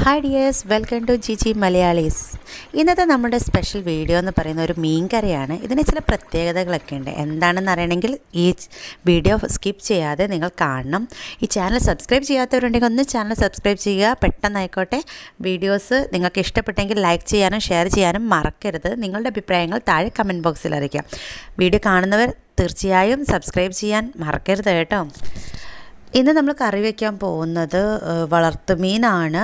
Hi dears, welcome to Malayalis. ഇന്നത്തെ നമ്മുടെ special video എന്ന് പറയുന്ന ഒരു മീൻ കറിയാണ്. ഇതിന് ചില പ്രത്യേകതകളൊക്കെ ഉണ്ട്. എന്താണെന്ന് അറിയണമെങ്കിൽ ഈ വീഡിയോ സ്കിപ്പ് ചെയ്യാതെ നിങ്ങൾ കാണണം. ഈ ചാനൽ സബ്സ്ക്രൈബ് ചെയ്യാത്തവരുണ്ടെങ്കിൽ ഒന്ന് ചാനൽ സബ്സ്ക്രൈബ് ചെയ്യുക. പെട്ടെന്നായിക്കോട്ടെ. വീഡിയോസ് നിങ്ങൾക്ക് ഇഷ്ടപ്പെട്ടെങ്കിൽ ലൈക്ക് ചെയ്യാനും ഷെയർ ചെയ്യാനും മറക്കരുത്. നിങ്ങളുടെ അഭിപ്രായങ്ങൾ താഴെ കമൻറ്റ് ബോക്സിൽ അറിയിക്കാം. വീഡിയോ കാണുന്നവർ തീർച്ചയായും സബ്സ്ക്രൈബ് ചെയ്യാൻ മറക്കരുത് കേട്ടോ. ഇന്ന് നമ്മൾ കറി വയ്ക്കാൻ പോകുന്നത് വളർത്തുമീനാണ്.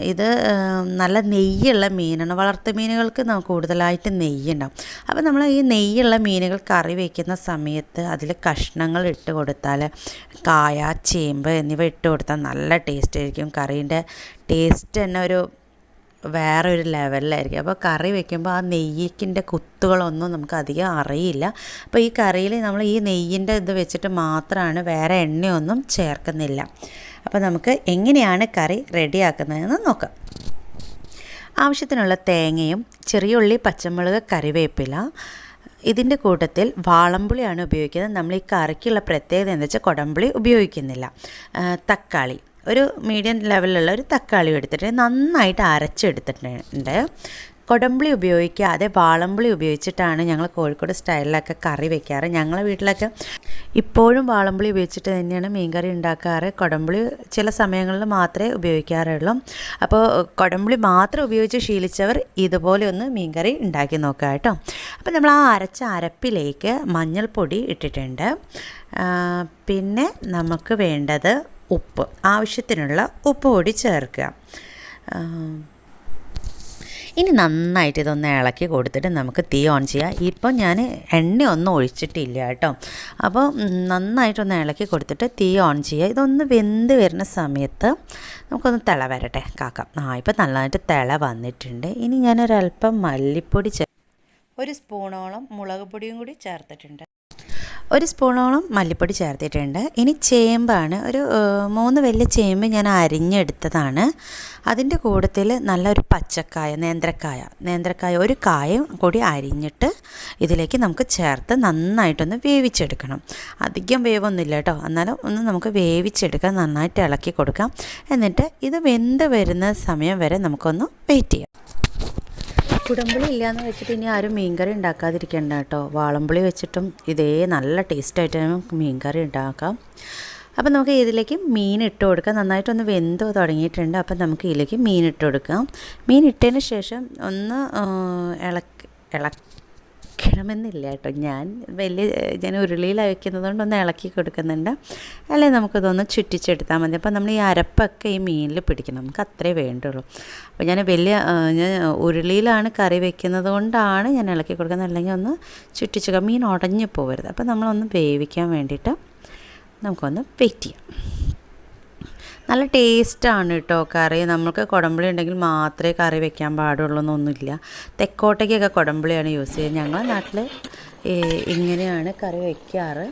ഇത് നല്ല നെയ്യുള്ള മീനാണ്. വളർത്തുമീനുകൾക്ക് കൂടുതലായിട്ട് നെയ്യുണ്ടാവും. അപ്പോൾ നമ്മൾ ഈ നെയ്യുള്ള മീനുകൾ കറി വയ്ക്കുന്ന സമയത്ത് അതിൽ കഷ്ണങ്ങൾ ഇട്ട് കൊടുത്താൽ, കായ, ചേമ്പ് എന്നിവ ഇട്ട് കൊടുത്താൽ നല്ല ടേസ്റ്റ് ആയിരിക്കും. കറീൻ്റെ ടേസ്റ്റ് തന്നെ വേറൊരു ലെവലിലായിരിക്കും. അപ്പോൾ കറി വയ്ക്കുമ്പോൾ ആ നെയ്യിൻ്റെ കുത്തുകളൊന്നും നമുക്ക് അധികം അറിയില്ല. അപ്പോൾ ഈ കറിയിൽ നമ്മൾ ഈ നെയ്യിൻ്റെ ഇത് വെച്ചിട്ട് മാത്രമാണ്, വേറെ എണ്ണയൊന്നും ചേർക്കുന്നില്ല. അപ്പോൾ നമുക്ക് എങ്ങനെയാണ് കറി റെഡിയാക്കുന്നതെന്ന് നോക്കാം. ആവശ്യത്തിനുള്ള തേങ്ങയും ചെറിയ ഉള്ളി, പച്ചമുളക്, കറിവേപ്പില. ഇതിൻ്റെ കൂട്ടത്തിൽ വാളംപുളിയാണ് ഉപയോഗിക്കുന്നത്. നമ്മൾ ഈ കറിക്കുള്ള പ്രത്യേകത എന്താ വെച്ചാൽ കുടംപുളി ഉപയോഗിക്കുന്നില്ല. തക്കാളി, ഒരു മീഡിയം ലെവലിലുള്ള ഒരു തക്കാളി എടുത്തിട്ട് നന്നായിട്ട് അരച്ചെടുത്തിട്ടുണ്ട്. കുടംപുളി ഉപയോഗിക്കാതെ വാളംപുളി ഉപയോഗിച്ചിട്ടാണ് ഞങ്ങൾ കോഴിക്കോട് സ്റ്റൈലിലൊക്കെ കറി വയ്ക്കാറ്. ഞങ്ങളെ വീട്ടിലൊക്കെ ഇപ്പോഴും വാളംപുളി ഉപയോഗിച്ചിട്ട് തന്നെയാണ് മീൻകറി ഉണ്ടാക്കാറ്. കുടംപുളി ചില സമയങ്ങളിൽ മാത്രമേ ഉപയോഗിക്കാറുള്ളൂ. അപ്പോൾ കുടംപുളി മാത്രം ഉപയോഗിച്ച് ശീലിച്ചവർ ഇതുപോലെ ഒന്ന് മീൻകറി ഉണ്ടാക്കി നോക്കുക കേട്ടോ. അപ്പോൾ നമ്മൾ ആ അരച്ച അരപ്പിലേക്ക് മഞ്ഞൾപ്പൊടി ഇട്ടിട്ടുണ്ട്. പിന്നെ നമുക്ക് വേണ്ടത് ഉപ്പ്, ആവശ്യത്തിനുള്ള ഉപ്പ് കൂടി ചേർക്കുക. ഇനി നന്നായിട്ട് ഇതൊന്ന് ഇളക്കി കൊടുത്തിട്ട് നമുക്ക് തീ ഓൺ ചെയ്യാം. ഇപ്പോൾ ഞാൻ എണ്ണയൊന്നും ഒഴിച്ചിട്ടില്ല കേട്ടോ. അപ്പോൾ നന്നായിട്ടൊന്ന് ഇളക്കി കൊടുത്തിട്ട് തീ ഓൺ ചെയ്യുക. ഇതൊന്ന് വെന്ത് വരുന്ന സമയത്ത് നമുക്കൊന്ന് തിള വരട്ടെ കാക്കാം. ഇപ്പോൾ നന്നായിട്ട് തിള വന്നിട്ടുണ്ട്. ഇനി ഞാനൊരല്പം മല്ലിപ്പൊടി ഒരു സ്പൂണോളം മുളക് പൊടിയും കൂടി ചേർത്തിട്ടുണ്ട്. ഒരു സ്പൂണോളം മല്ലിപ്പൊടി ചേർത്തിട്ടുണ്ട്. ഇനി ചേമ്പാണ്, ഒരു 3 വലിയ ചേമ്പ് ഞാൻ അരിഞ്ഞെടുത്തതാണ്. അതിൻ്റെ കൂട്ടത്തിൽ നല്ലൊരു പച്ചക്കായ, നേന്ത്രക്കായ ഒരു കായം കൂടി അരിഞ്ഞിട്ട് ഇതിലേക്ക് നമുക്ക് ചേർത്ത് നന്നായിട്ടൊന്ന് വേവിച്ചെടുക്കണം. അധികം വേവൊന്നുമില്ല കേട്ടോ, എന്നാലും ഒന്ന് നമുക്ക് വേവിച്ചെടുക്കാം. നന്നായിട്ട് ഇളക്കി കൊടുക്കാം. എന്നിട്ട് ഇത് വെന്ത് വരുന്ന സമയം വരെ നമുക്കൊന്ന് വെയിറ്റ് ചെയ്യാം. കുടംപുളി ഇല്ലയെന്ന് വെച്ചിട്ട് ഇനി ആരും മീൻകറി ഉണ്ടാക്കാതിരിക്കേണ്ട കേട്ടോ. വാളംപുളി വെച്ചിട്ടും ഇതേ നല്ല ടേസ്റ്റായിട്ട് നമുക്ക് മീൻകറി ഉണ്ടാക്കാം. അപ്പോൾ നമുക്ക് ഇതിലേക്ക് മീൻ ഇട്ട് കൊടുക്കാം. നന്നായിട്ടൊന്ന് വെന്ത് തുടങ്ങിയിട്ടുണ്ട്. അപ്പോൾ നമുക്ക് ഇതിലേക്ക് മീൻ ഇട്ട് കൊടുക്കാം. മീൻ ഇട്ടതിന് ശേഷം ഒന്ന് ഇളക്കണമെന്നില്ല കേട്ടോ. ഞാൻ ഉരുളിയിലാണ് വയ്ക്കുന്നത് കൊണ്ട് ഒന്ന് ഇളക്കി കൊടുക്കുന്നുണ്ട്. അല്ലെങ്കിൽ നമുക്കിതൊന്ന് ചുറ്റിച്ചെടുത്താൽ മതി. അപ്പോൾ നമ്മൾ ഈ അരപ്പൊക്കെ ഈ മീനിൽ പിടിക്കണം, നമുക്ക് അത്രേ വേണ്ടുള്ളൂ. അപ്പോൾ ഞാൻ ഉരുളിയിലാണ് കറി വയ്ക്കുന്നത് കൊണ്ടാണ് ഞാൻ ഇളക്കി കൊടുക്കുന്നത്. അല്ലെങ്കിൽ ഒന്ന് ചുറ്റിച്ച് മീൻ ഉടഞ്ഞു പോകരുത്. അപ്പോൾ നമ്മളൊന്ന് വേവിക്കാൻ വേണ്ടിയിട്ട് നമുക്കൊന്ന് വെയിറ്റ് ചെയ്യാം. നല്ല ടേസ്റ്റാണ് കേട്ടോ കറി. നമുക്ക് കുടംപുളി ഉണ്ടെങ്കിൽ മാത്രമേ കറി വെക്കാൻ പാടുള്ളൂ എന്നൊന്നുമില്ല. തെക്കോട്ടേക്കൊക്കെ കുടംപുളിയാണ് യൂസ് ചെയ്യുന്നത്. ഞങ്ങളുടെ നാട്ടിൽ ഇങ്ങനെയാണ് കറി വയ്ക്കാറ്.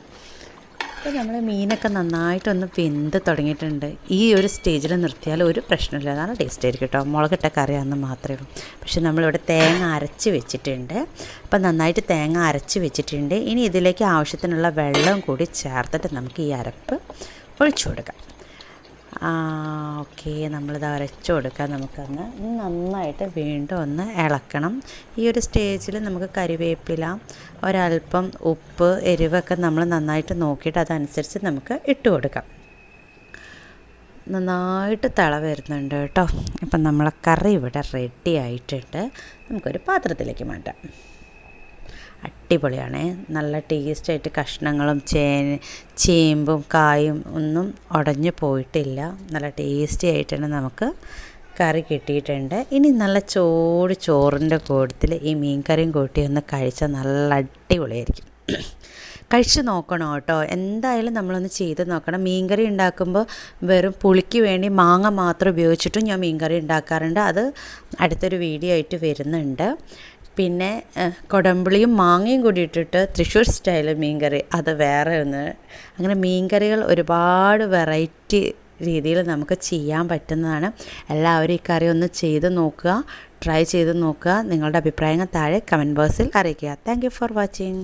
അപ്പോൾ നമ്മൾ മീനൊക്കെ നന്നായിട്ടൊന്ന് വെന്ത് തുടങ്ങിയിട്ടുണ്ട്. ഈ ഒരു സ്റ്റേജിൽ നിർത്തിയാൽ ഒരു പ്രശ്നമില്ല, നല്ല ടേസ്റ്റ് ആയിരിക്കും കേട്ടോ. മുളകിട്ട കറിയാണെന്ന് മാത്രമേ ഉള്ളൂ. പക്ഷെ നമ്മളിവിടെ തേങ്ങ അരച്ച് വെച്ചിട്ടുണ്ട്. അപ്പം നന്നായിട്ട് തേങ്ങ അരച്ച് വെച്ചിട്ടുണ്ട്. ഇനി ഇതിലേക്ക് ആവശ്യത്തിനുള്ള വെള്ളം കൂടി ചേർത്തിട്ട് നമുക്ക് ഈ അരപ്പ് ഒഴിച്ചു കൊടുക്കാം. ഓക്കെ, നമ്മളിത് അരച്ചു കൊടുക്കാം. നമുക്കൊന്ന് നന്നായിട്ട് വീണ്ടും ഒന്ന് ഇളക്കണം. ഈ ഒരു സ്റ്റേജിൽ നമുക്ക് കറിവേപ്പില, ഒരല്പം ഉപ്പ്, എരിവൊക്കെ നമ്മൾ നന്നായിട്ട് നോക്കിയിട്ട് അതനുസരിച്ച് നമുക്ക് ഇട്ട് കൊടുക്കാം. നന്നായിട്ട് തിള വരുന്നുണ്ട് കേട്ടോ. അപ്പം നമ്മളെ കറി ഇവിടെ റെഡി ആയിട്ടുണ്ട്. നമുക്കൊരു പാത്രത്തിലേക്ക് മാറ്റാം. അടിപൊളിയാണ്, നല്ല ടേസ്റ്റായിട്ട് കഷ്ണങ്ങളും ചേമ്പും കായും ഒന്നും ഉടഞ്ഞു പോയിട്ടില്ല. നല്ല ടേസ്റ്റി ആയിട്ടാണ് നമുക്ക് കറി കിട്ടിയിട്ടുണ്ട്. ഇനി നല്ല ചോറിൻ്റെ കൂട്ടത്തിൽ ഈ മീൻ കറിയും കൂട്ടി ഒന്ന് കഴിച്ചാൽ നല്ല അടിപൊളിയായിരിക്കും. കഴിച്ച് നോക്കണം കേട്ടോ. എന്തായാലും നമ്മളൊന്ന് ചെയ്ത് നോക്കണം. മീൻകറി ഉണ്ടാക്കുമ്പോൾ വെറും പുളിക്ക് വേണ്ടി മാങ്ങ മാത്രം ഉപയോഗിച്ചിട്ടും ഞാൻ മീൻകറി ഉണ്ടാക്കാറുണ്ട്. അത് അടുത്തൊരു വീഡിയോ ആയിട്ട് വരുന്നുണ്ട്. പിന്നെ കുടംപുളിയും മാങ്ങയും കൂടി ഇട്ടിട്ട് തൃശ്ശൂർ സ്റ്റൈൽ മീൻകറി, അത് വേറെ ഒന്ന്. അങ്ങനെ മീൻകറികൾ ഒരുപാട് വെറൈറ്റി രീതിയിൽ നമുക്ക് ചെയ്യാൻ പറ്റുന്നതാണ്. എല്ലാവരും ഈ കറി ഒന്ന് ചെയ്ത് നോക്കുക, ട്രൈ ചെയ്ത് നോക്കുക. നിങ്ങളുടെ അഭിപ്രായങ്ങൾ താഴെ കമൻറ്റ് ബോക്സിൽ അറിയിക്കുക. Thank you for watching.